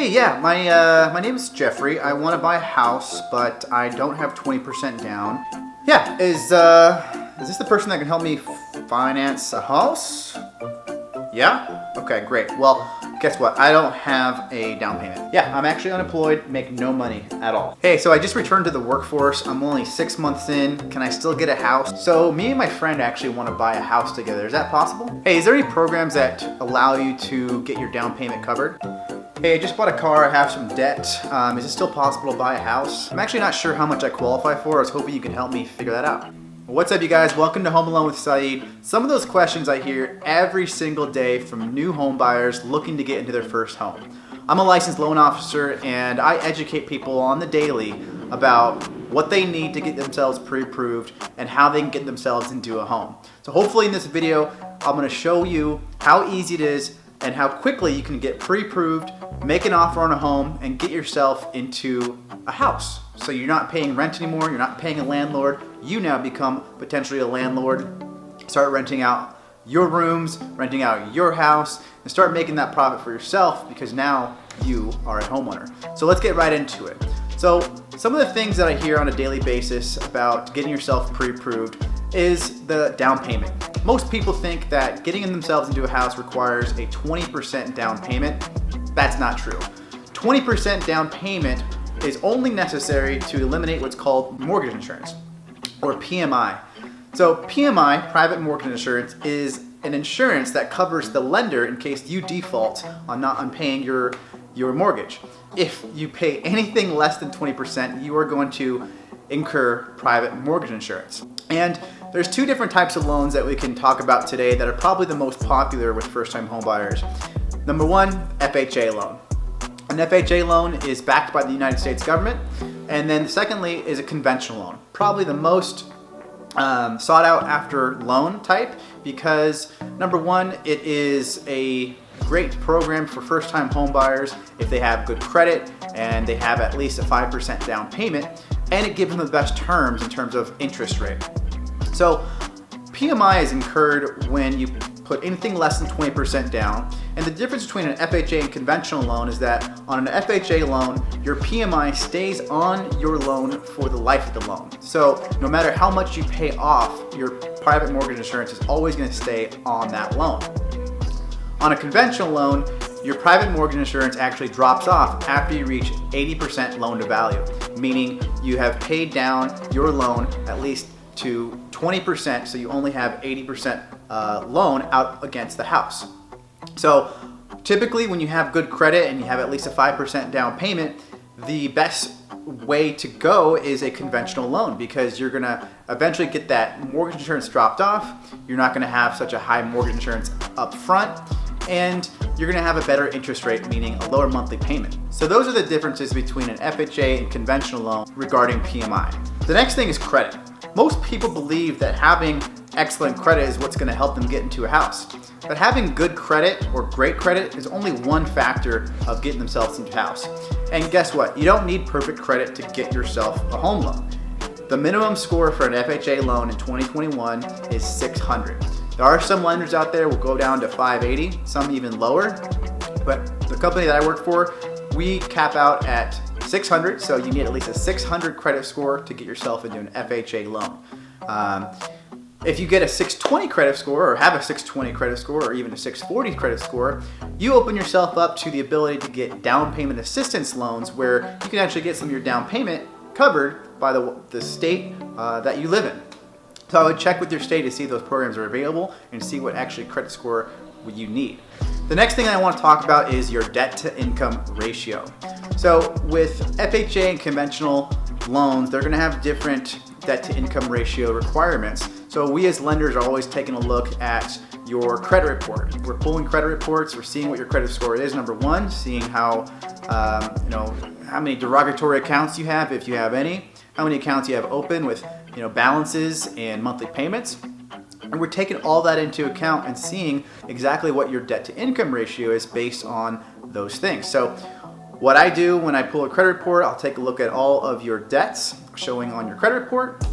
Hey, yeah, my name is Jeffrey. I want to buy a house, but I don't have 20% down. Yeah, is this the person that can help me finance a house? Yeah? Okay, great. Well, guess what? I don't have a down payment. Yeah, I'm actually unemployed, make no money at all. Hey, so I just returned to the workforce. I'm only 6 months in. Can I still get a house? So me and my friend actually want to buy a house together. Is that possible? Hey, is there any programs that allow you to get your down payment covered? Hey, I just bought a car, I have some debt. Is it still possible to buy a house? I'm actually not sure how much I qualify for. I was hoping you could help me figure that out. What's up, you guys? Welcome to Home Alone with Saeed. Some of those questions I hear every single day from new home buyers looking to get into their first home. I'm a licensed loan officer and I educate people on the daily about what they need to get themselves pre-approved and how they can get themselves into a home. So hopefully in this video, I'm going to show you how easy it is and how quickly you can get pre-approved, make an offer on a home, and get yourself into a house. So you're not paying rent anymore, you're not paying a landlord, you now become potentially a landlord, start renting out your rooms, renting out your house, and start making that profit for yourself because now you are a homeowner. So let's get right into it. So some of the things that I hear on a daily basis about getting yourself pre-approved is the down payment. Most people think that getting themselves into a house requires a 20% down payment. That's not true. 20% down payment is only necessary to eliminate what's called mortgage insurance, or PMI. So PMI, private mortgage insurance, is an insurance that covers the lender in case you default on paying your mortgage. If you pay anything less than 20%, you are going to incur private mortgage insurance. And there's two different types of loans that we can talk about today that are probably the most popular with first-time home buyers. Number one, FHA loan. An FHA loan is backed by the United States government. And then secondly is a conventional loan. Probably the most sought out after loan type because number one, it is a great program for first-time home buyers if they have good credit and they have at least a 5% down payment, and it gives them the best terms in terms of interest rate. So PMI is incurred when you put anything less than 20% down. And the difference between an FHA and conventional loan is that on an FHA loan, your PMI stays on your loan for the life of the loan. So no matter how much you pay off, your private mortgage insurance is always going to stay on that loan. On a conventional loan, your private mortgage insurance actually drops off after you reach 80% loan to value, meaning you have paid down your loan at least to 20%, so you only have 80% loan out against the house. So typically when you have good credit and you have at least a 5% down payment, the best way to go is a conventional loan because you're gonna eventually get that mortgage insurance dropped off. You're not gonna have such a high mortgage insurance up front, and you're gonna have a better interest rate, meaning a lower monthly payment. So those are the differences between an FHA and conventional loan regarding PMI. The next thing is credit. Most people believe that having excellent credit is what's gonna help them get into a house. But having good credit or great credit is only one factor of getting themselves into a house. And guess what? You don't need perfect credit to get yourself a home loan. The minimum score for an FHA loan in 2021 is 600. There are some lenders out there will go down to 580, some even lower. But the company that I work for, we cap out at 600, so you need at least a 600 credit score to get yourself into an FHA loan. If you get a 620 credit score or have a 620 credit score or even a 640 credit score, you open yourself up to the ability to get down payment assistance loans where you can actually get some of your down payment covered by the state that you live in. So I would check with your state to see if those programs are available and see what actually credit score you need. The next thing I want to talk about is your debt to income ratio. So with FHA and conventional loans, they're going to have different debt to income ratio requirements. So we as lenders are always taking a look at your credit report. We're pulling credit reports, we're seeing what your credit score is, number one, seeing how many derogatory accounts you have, if you have any, how many accounts you have open with balances and monthly payments. And we're taking all that into account and seeing exactly what your debt to income ratio is based on those things. So what I do when I pull a credit report, I'll take a look at all of your debts showing on your credit report,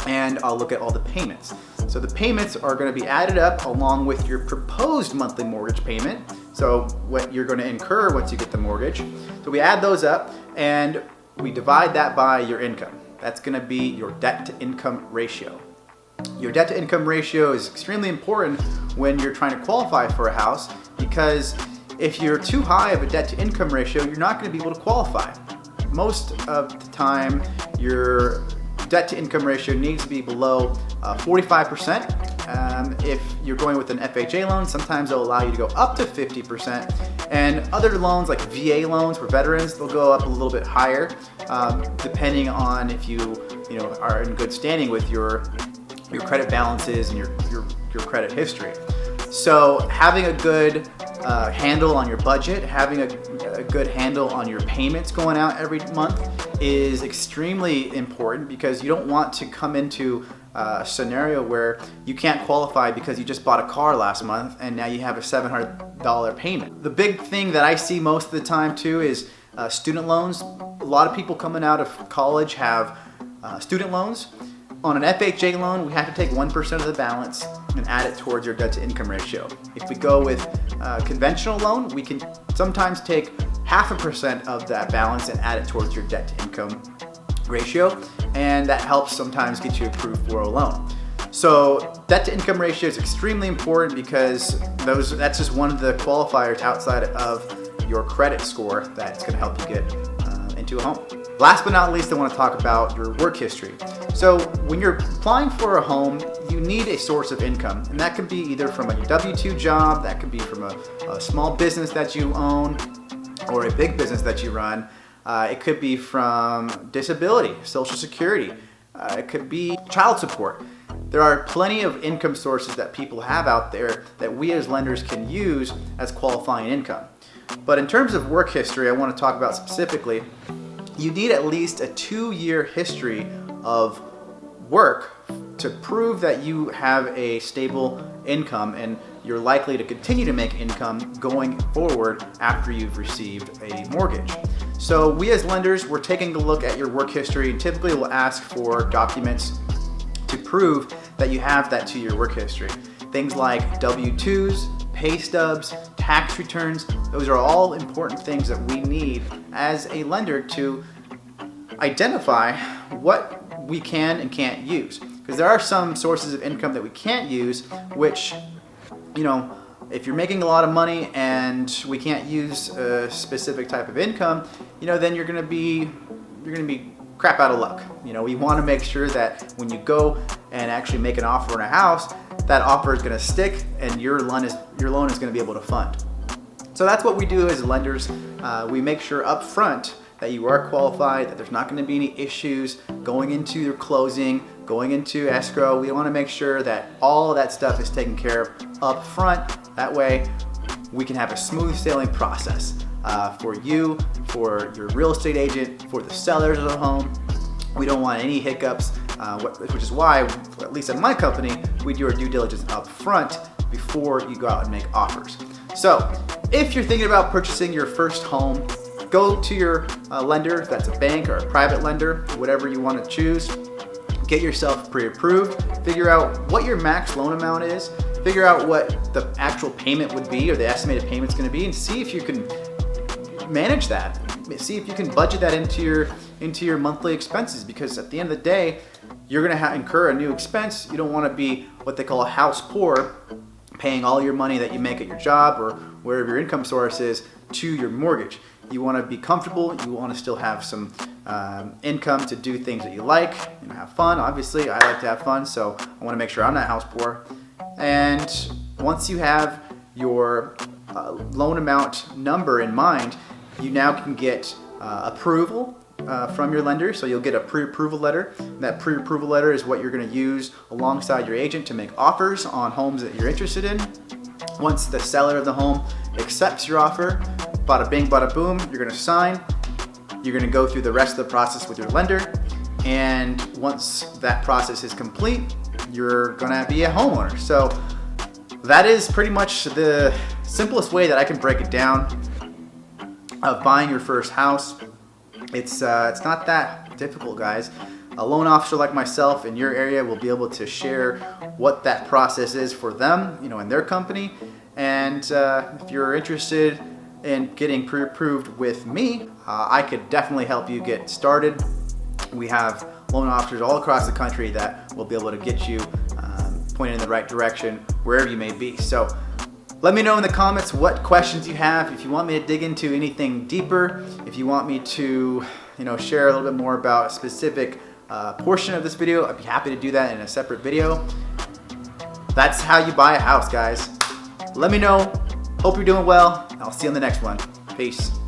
and I'll look at all the payments. So the payments are going to be added up along with your proposed monthly mortgage payment So what you're going to incur once you get the mortgage. So we add those up and we divide that by your income. That's going to be your debt to income ratio. Your debt to income ratio is extremely important when you're trying to qualify for a house, because if you're too high of a debt to income ratio, you're not going to be able to qualify. Most of the time, your debt to income ratio needs to be below 45%. If you're going with an FHA loan, sometimes they'll allow you to go up to 50%. And other loans like VA loans for veterans, they'll go up a little bit higher, depending on if you are in good standing with your credit balances and your credit history. So having a good handle on your budget, having a good handle on your payments going out every month is extremely important, because you don't want to come into a scenario where you can't qualify because you just bought a car last month and now you have a $700 payment. The big thing that I see most of the time too is student loans. A lot of people coming out of college have student loans. On an FHA loan, we have to take 1% of the balance and add it towards your debt to income ratio. If we go with a conventional loan, we can sometimes take 0.5% of that balance and add it towards your debt to income ratio, and that helps sometimes get you approved for a loan. So debt to income ratio is extremely important, because that's just one of the qualifiers outside of your credit score that's going to help you get into a home. Last but not least, I want to talk about your work history. So when you're applying for a home, you need a source of income, and that could be either from a W-2 job, that could be from a small business that you own, or a big business that you run. It could be from disability, Social Security. It could be child support. There are plenty of income sources that people have out there that we as lenders can use as qualifying income. But in terms of work history, I want to talk about specifically, you need at least a 2-year history of work to prove that you have a stable income and you're likely to continue to make income going forward after you've received a mortgage. So we as lenders, we're taking a look at your work history, and typically we'll ask for documents to prove that you have that 2-year work history. Things like W-2s, pay stubs, tax returns, those are all important things that we need as a lender to identify what we can and can't use. Because there are some sources of income that we can't use, which, if you're making a lot of money and we can't use a specific type of income, then you're gonna be crap out of luck. We want to make sure that when you go and actually make an offer on a house, that offer is going to stick and your loan is going to be able to fund. So that's what we do as lenders. We make sure up front that you are qualified, that there's not going to be any issues going into your closing, going into escrow. We want to make sure that all of that stuff is taken care of up front. That way we can have a smooth sailing process for you, for your real estate agent, for the sellers of the home. We don't want any hiccups, which is why, at least in my company, we do our due diligence up front before you go out and make offers. So if you're thinking about purchasing your first home, go to your lender, if that's a bank or a private lender, whatever you want to choose. Get yourself pre-approved, figure out what your max loan amount is, figure out what the actual payment would be or the estimated payment's going to be, and see if you can manage that. See if you can budget that into your monthly expenses, because at the end of the day, you're going to incur a new expense. You don't want to be what they call a house poor, paying all your money that you make at your job or wherever your income source is to your mortgage. You want to be comfortable. You want to still have some income to do things that you like and have fun. Obviously, I like to have fun, so I want to make sure I'm not house poor. And once you have your loan amount number in mind, you now can get approval from your lender. So you'll get a pre-approval letter. And that pre-approval letter is what you're going to use alongside your agent to make offers on homes that you're interested in. Once the seller of the home accepts your offer, bada bing, bada boom, you're going to sign. You're going to go through the rest of the process with your lender. And once that process is complete, you're going to be a homeowner. So that is pretty much the simplest way that I can break it down of buying your first house. It's not that difficult, guys. A loan officer like myself in your area will be able to share what that process is for them, in their company. And And if you're interested in getting pre-approved with me, I could definitely help you get started. We have loan officers all across the country that will be able to get you pointed in the right direction wherever you may be. So let me know in the comments what questions you have. If you want me to dig into anything deeper, if you want me to share a little bit more about a specific portion of this video, I'd be happy to do that in a separate video. That's how you buy a house, guys. Let me know. Hope you're doing well. I'll see you on the next one. Peace.